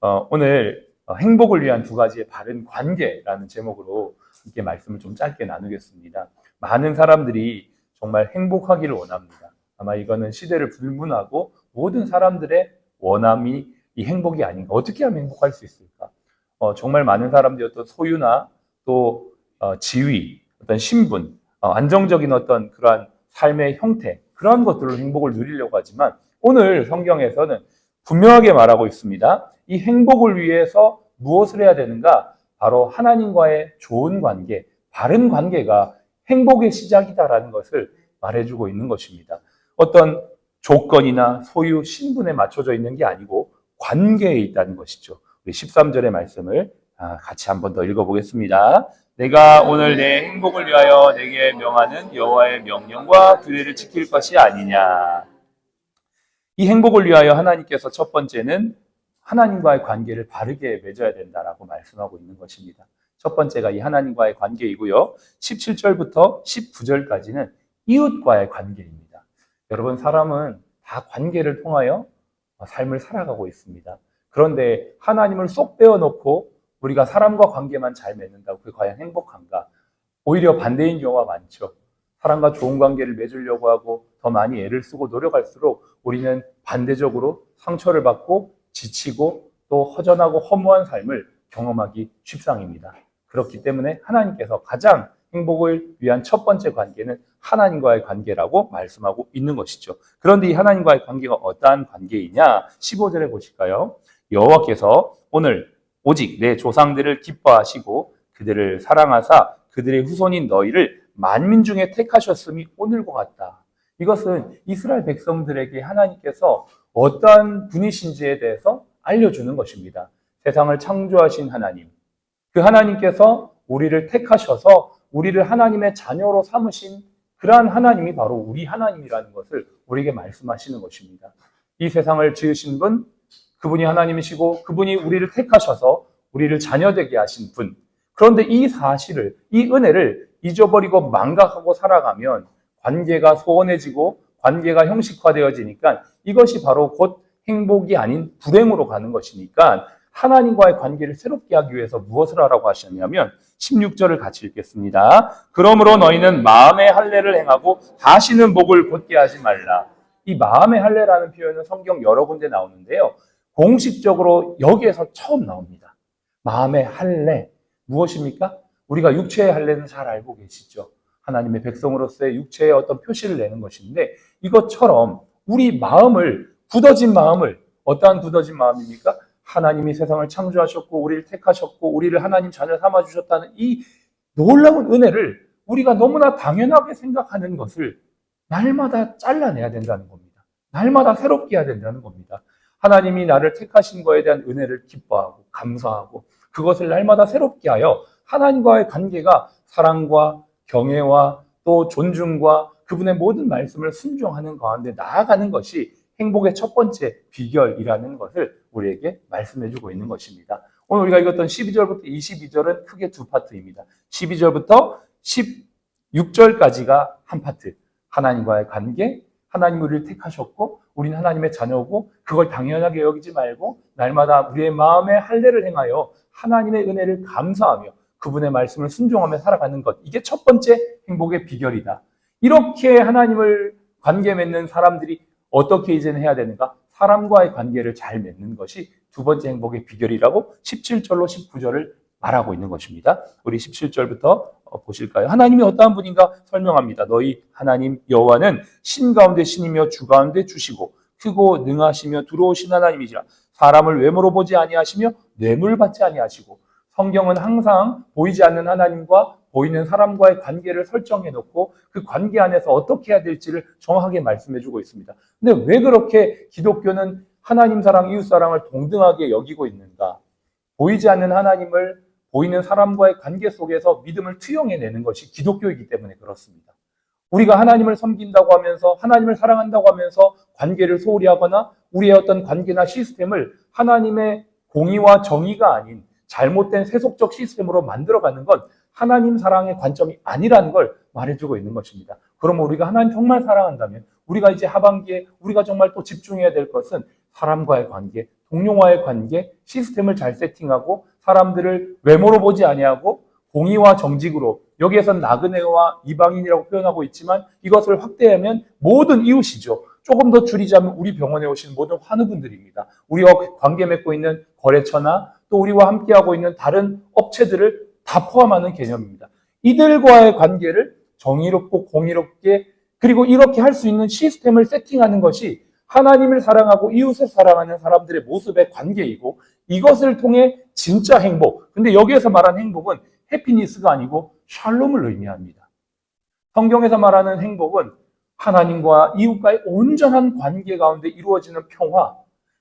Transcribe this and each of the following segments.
오늘 행복을 위한 두 가지의 바른 관계라는 제목으로 함께 말씀을 좀 짧게 나누겠습니다. 많은 사람들이 정말 행복하기를 원합니다. 아마 이거는 시대를 불문하고 모든 사람들의 원함이 이 행복이 아닌가. 어떻게 하면 행복할 수 있을까? 정말 많은 사람들이 어떤 소유나 또 지위, 어떤 신분, 안정적인 어떤 그러한 삶의 형태, 그런 것들로 행복을 누리려고 하지만 오늘 성경에서는 분명하게 말하고 있습니다. 이 행복을 위해서 무엇을 해야 되는가? 바로 하나님과의 좋은 관계, 바른 관계가 행복의 시작이다라는 것을 말해주고 있는 것입니다. 어떤 조건이나 소유, 신분에 맞춰져 있는 게 아니고 관계에 있다는 것이죠. 우리 13절의 말씀을 같이 한번 더 읽어보겠습니다. 내가 오늘 내 행복을 위하여 내게 명하는 여호와의 명령과 규례를 지킬 것이 아니냐. 이 행복을 위하여 하나님께서 첫 번째는 하나님과의 관계를 바르게 맺어야 된다라고 말씀하고 있는 것입니다. 첫 번째가 이 하나님과의 관계이고요. 17절부터 19절까지는 이웃과의 관계입니다. 여러분, 사람은 다 관계를 통하여 삶을 살아가고 있습니다. 그런데 하나님을 쏙 빼어놓고 우리가 사람과 관계만 잘 맺는다고 그게 과연 행복한가? 오히려 반대인 경우가 많죠. 사람과 좋은 관계를 맺으려고 하고 더 많이 애를 쓰고 노력할수록 우리는 반대적으로 상처를 받고 지치고 또 허전하고 허무한 삶을 경험하기 십상입니다. 그렇기 때문에 하나님께서 가장 행복을 위한 첫 번째 관계는 하나님과의 관계라고 말씀하고 있는 것이죠. 그런데 이 하나님과의 관계가 어떠한 관계이냐? 15절에 보실까요? 여호와께서 오늘 오직 내 조상들을 기뻐하시고 그들을 사랑하사 그들의 후손인 너희를 만민 중에 택하셨음이 오늘과 같다. 이것은 이스라엘 백성들에게 하나님께서 어떠한 분이신지에 대해서 알려주는 것입니다. 세상을 창조하신 하나님, 그 하나님께서 우리를 택하셔서 우리를 하나님의 자녀로 삼으신 그러한 하나님이 바로 우리 하나님이라는 것을 우리에게 말씀하시는 것입니다. 이 세상을 지으신 분, 그분이 하나님이시고 그분이 우리를 택하셔서 우리를 자녀되게 하신 분. 그런데 이 사실을, 이 은혜를 잊어버리고 망각하고 살아가면 관계가 소원해지고 관계가 형식화되어지니까 이것이 바로 곧 행복이 아닌 불행으로 가는 것이니까 하나님과의 관계를 새롭게 하기 위해서 무엇을 하라고 하셨냐면 16절을 같이 읽겠습니다. 그러므로 너희는 마음의 할례를 행하고 다시는 목을 곧게 하지 말라. 이 마음의 할례라는 표현은 성경 여러 군데 나오는데요. 공식적으로 여기에서 처음 나옵니다. 마음의 할례. 무엇입니까? 우리가 육체의 할례는 잘 알고 계시죠. 하나님의 백성으로서의 육체의 어떤 표시를 내는 것인데 이것처럼 우리 마음을, 굳어진 마음을, 어떠한 굳어진 마음입니까? 하나님이 세상을 창조하셨고 우리를 택하셨고 우리를 하나님 자녀 삼아주셨다는 이 놀라운 은혜를 우리가 너무나 당연하게 생각하는 것을 날마다 잘라내야 된다는 겁니다. 날마다 새롭게 해야 된다는 겁니다. 하나님이 나를 택하신 거에 대한 은혜를 기뻐하고 감사하고 그것을 날마다 새롭게 하여 하나님과의 관계가 사랑과 경애와 또 존중과 그분의 모든 말씀을 순종하는 가운데 나아가는 것이 행복의 첫 번째 비결이라는 것을 우리에게 말씀해주고 있는 것입니다. 오늘 우리가 읽었던 12절부터 22절은 크게 두 파트입니다. 12절부터 16절까지가 한 파트. 하나님과의 관계, 하나님 우리를 택하셨고 우리는 하나님의 자녀고 그걸 당연하게 여기지 말고 날마다 우리의 마음에 할례를 행하여 하나님의 은혜를 감사하며 그분의 말씀을 순종하며 살아가는 것. 이게 첫 번째 행복의 비결이다. 이렇게 하나님을 관계 맺는 사람들이 어떻게 이제는 해야 되는가? 사람과의 관계를 잘 맺는 것이 두 번째 행복의 비결이라고 17절로 19절을 말하고 있는 것입니다. 우리 17절부터 보실까요? 하나님이 어떠한 분인가 설명합니다. 너희 하나님 여호와는 신 가운데 신이며 주 가운데 주시고 크고 능하시며 두려우신 하나님이시라. 사람을 외모로 보지 아니하시며 뇌물 받지 아니하시고. 성경은 항상 보이지 않는 하나님과 보이는 사람과의 관계를 설정해 놓고 그 관계 안에서 어떻게 해야 될지를 정확하게 말씀해 주고 있습니다. 근데 왜 그렇게 기독교는 하나님 사랑, 이웃 사랑을 동등하게 여기고 있는가? 보이지 않는 하나님을 보이는 사람과의 관계 속에서 믿음을 투영해내는 것이 기독교이기 때문에 그렇습니다. 우리가 하나님을 섬긴다고 하면서 하나님을 사랑한다고 하면서 관계를 소홀히 하거나 우리의 어떤 관계나 시스템을 하나님의 공의와 정의가 아닌 잘못된 세속적 시스템으로 만들어가는 건 하나님 사랑의 관점이 아니라는 걸 말해주고 있는 것입니다. 그러면 우리가 하나님 정말 사랑한다면 우리가 이제 하반기에 우리가 정말 또 집중해야 될 것은 사람과의 관계, 동료와의 관계, 시스템을 잘 세팅하고 사람들을 외모로 보지 아니하고 공의와 정직으로, 여기에선 나그네와 이방인이라고 표현하고 있지만 이것을 확대하면 모든 이웃이죠. 조금 더 줄이자면 우리 병원에 오신 모든 환우분들입니다. 우리와 관계 맺고 있는 거래처나 또 우리와 함께하고 있는 다른 업체들을 다 포함하는 개념입니다. 이들과의 관계를 정의롭고 공의롭게, 그리고 이렇게 할 수 있는 시스템을 세팅하는 것이 하나님을 사랑하고 이웃을 사랑하는 사람들의 모습의 관계이고, 이것을 통해 진짜 행복, 근데 여기에서 말하는 행복은 해피니스가 아니고 샬롬을 의미합니다. 성경에서 말하는 행복은 하나님과 이웃과의 온전한 관계 가운데 이루어지는 평화.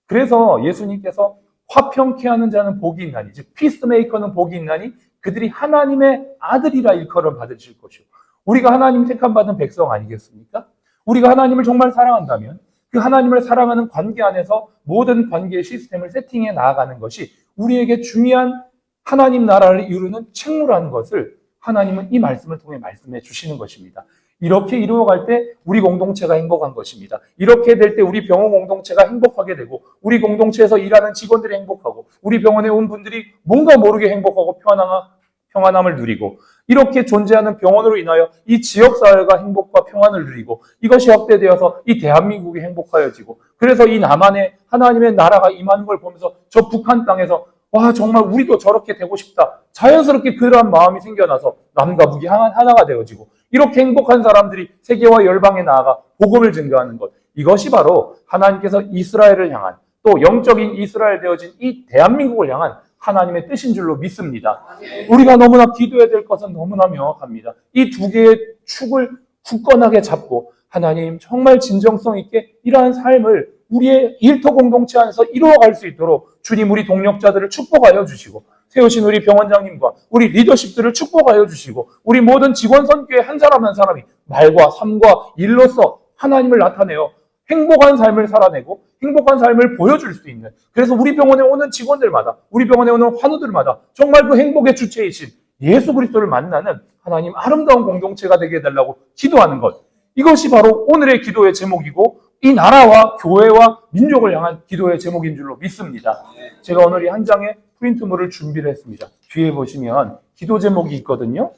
그래서 예수님께서 화평케 하는 자는 복이 있나니, 즉 피스메이커는 복이 있나니 그들이 하나님의 아들이라 일컬음 받으실 것이요. 우리가 하나님 택함 받은 백성 아니겠습니까? 우리가 하나님을 정말 사랑한다면 그 하나님을 사랑하는 관계 안에서 모든 관계의 시스템을 세팅해 나아가는 것이 우리에게 중요한 하나님 나라를 이루는 책무라는 것을 하나님은 이 말씀을 통해 말씀해 주시는 것입니다. 이렇게 이루어갈 때 우리 공동체가 행복한 것입니다. 이렇게 될 때 우리 병원 공동체가 행복하게 되고, 우리 공동체에서 일하는 직원들이 행복하고, 우리 병원에 온 분들이 뭔가 모르게 행복하고 평안함을 누리고, 이렇게 존재하는 병원으로 인하여 이 지역사회가 행복과 평안을 누리고, 이것이 확대되어서 이 대한민국이 행복하여지고, 그래서 이 남한에 하나님의 나라가 임하는 걸 보면서 저 북한 땅에서 와, 정말 우리도 저렇게 되고 싶다, 자연스럽게 그러한 마음이 생겨나서 남과 북이 하나가 되어지고, 이렇게 행복한 사람들이 세계와 열방에 나아가 복음을 증거하는 것, 이것이 바로 하나님께서 이스라엘을 향한, 또 영적인 이스라엘 되어진 이 대한민국을 향한 하나님의 뜻인 줄로 믿습니다. 우리가 너무나 기도해야 될 것은 너무나 명확합니다. 이 두 개의 축을 굳건하게 잡고 하나님 정말 진정성 있게 이러한 삶을 우리의 일터 공동체 안에서 이루어갈 수 있도록 주님 우리 동력자들을 축복하여 주시고, 세우신 우리 병원장님과 우리 리더십들을 축복하여 주시고, 우리 모든 직원 선교의 한 사람 한 사람이 말과 삶과 일로서 하나님을 나타내어 행복한 삶을 살아내고 행복한 삶을 보여줄 수 있는, 그래서 우리 병원에 오는 직원들마다, 우리 병원에 오는 환우들마다 정말 그 행복의 주체이신 예수 그리스도를 만나는 하나님 아름다운 공동체가 되게 해달라고 기도하는 것, 이것이 바로 오늘의 기도의 제목이고 이 나라와 교회와 민족을 향한 기도의 제목인 줄로 믿습니다. 제가 오늘 이 한 장의 프린트물을 준비를 했습니다. 뒤에 보시면 기도 제목이 있거든요.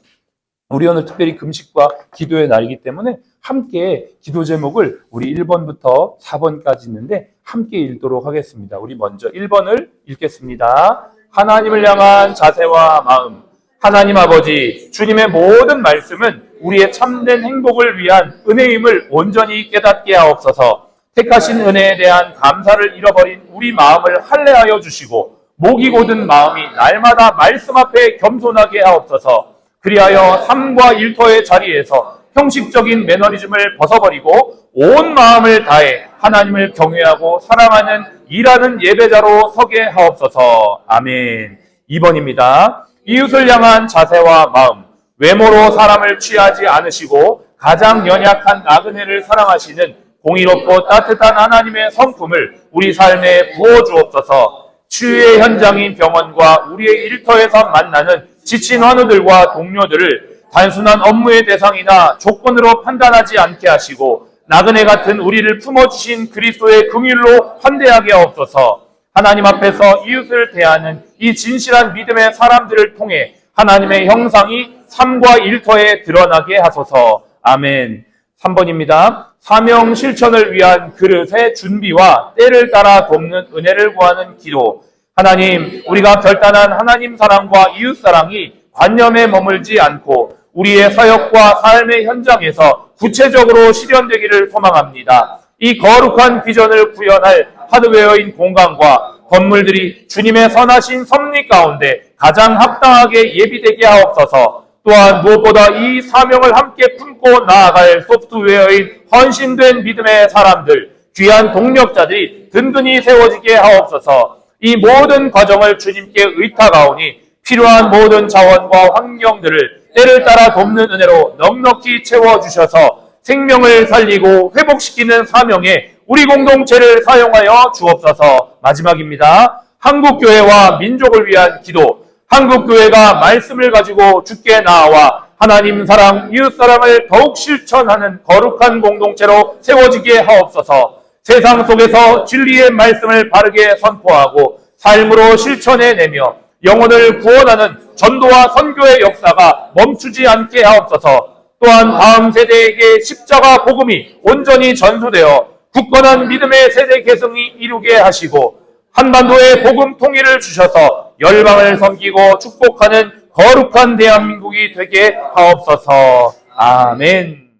우리 오늘 특별히 금식과 기도의 날이기 때문에 함께 기도 제목을 우리 1번부터 4번까지 있는데 함께 읽도록 하겠습니다. 우리 먼저 1번을 읽겠습니다. 하나님을 향한 자세와 마음. 하나님 아버지, 주님의 모든 말씀은 우리의 참된 행복을 위한 은혜임을 온전히 깨닫게 하옵소서. 택하신 은혜에 대한 감사를 잃어버린 우리 마음을 할례하여 주시고, 목이 곧은 마음이 날마다 말씀 앞에 겸손하게 하옵소서. 그리하여 삶과 일터의 자리에서 형식적인 매너리즘을 벗어버리고 온 마음을 다해 하나님을 경외하고 사랑하는 일하는 예배자로 서게 하옵소서. 아멘. 2번입니다. 이웃을 향한 자세와 마음. 외모로 사람을 취하지 않으시고 가장 연약한 나그네를 사랑하시는 공의롭고 따뜻한 하나님의 성품을 우리 삶에 부어주옵소서. 치유의 현장인 병원과 우리의 일터에서 만나는 지친 환우들과 동료들을 단순한 업무의 대상이나 조건으로 판단하지 않게 하시고 나그네 같은 우리를 품어주신 그리스도의 긍휼로 환대하게 하옵소서. 하나님 앞에서 이웃을 대하는 이 진실한 믿음의 사람들을 통해 하나님의 형상이 삶과 일터에 드러나게 하소서. 아멘. 3번입니다. 사명 실천을 위한 그릇의 준비와 때를 따라 돕는 은혜를 구하는 기도. 하나님, 우리가 결단한 하나님 사랑과 이웃 사랑이 관념에 머물지 않고 우리의 사역과 삶의 현장에서 구체적으로 실현되기를 소망합니다. 이 거룩한 비전을 구현할 하드웨어인 공간과 건물들이 주님의 선하신 섭리 가운데 가장 합당하게 예비되게 하옵소서. 또한 무엇보다 이 사명을 함께 품고 나아갈 소프트웨어인 헌신된 믿음의 사람들, 귀한 동력자들이 든든히 세워지게 하옵소서. 이 모든 과정을 주님께 의탁하오니 필요한 모든 자원과 환경들을 때를 따라 돕는 은혜로 넉넉히 채워주셔서 생명을 살리고 회복시키는 사명에 우리 공동체를 사용하여 주옵소서. 마지막입니다. 한국교회와 민족을 위한 기도. 한국교회가 말씀을 가지고 주께 나아와 하나님 사랑, 이웃 사랑을 더욱 실천하는 거룩한 공동체로 세워지게 하옵소서. 세상 속에서 진리의 말씀을 바르게 선포하고 삶으로 실천해내며 영혼을 구원하는 전도와 선교의 역사가 멈추지 않게 하옵소서. 또한 다음 세대에게 십자가 복음이 온전히 전수되어 굳건한 믿음의 세대 계승이 이루게 하시고 한반도의 복음 통일을 주셔서 열방을 섬기고 축복하는 거룩한 대한민국이 되게 하옵소서. 아멘.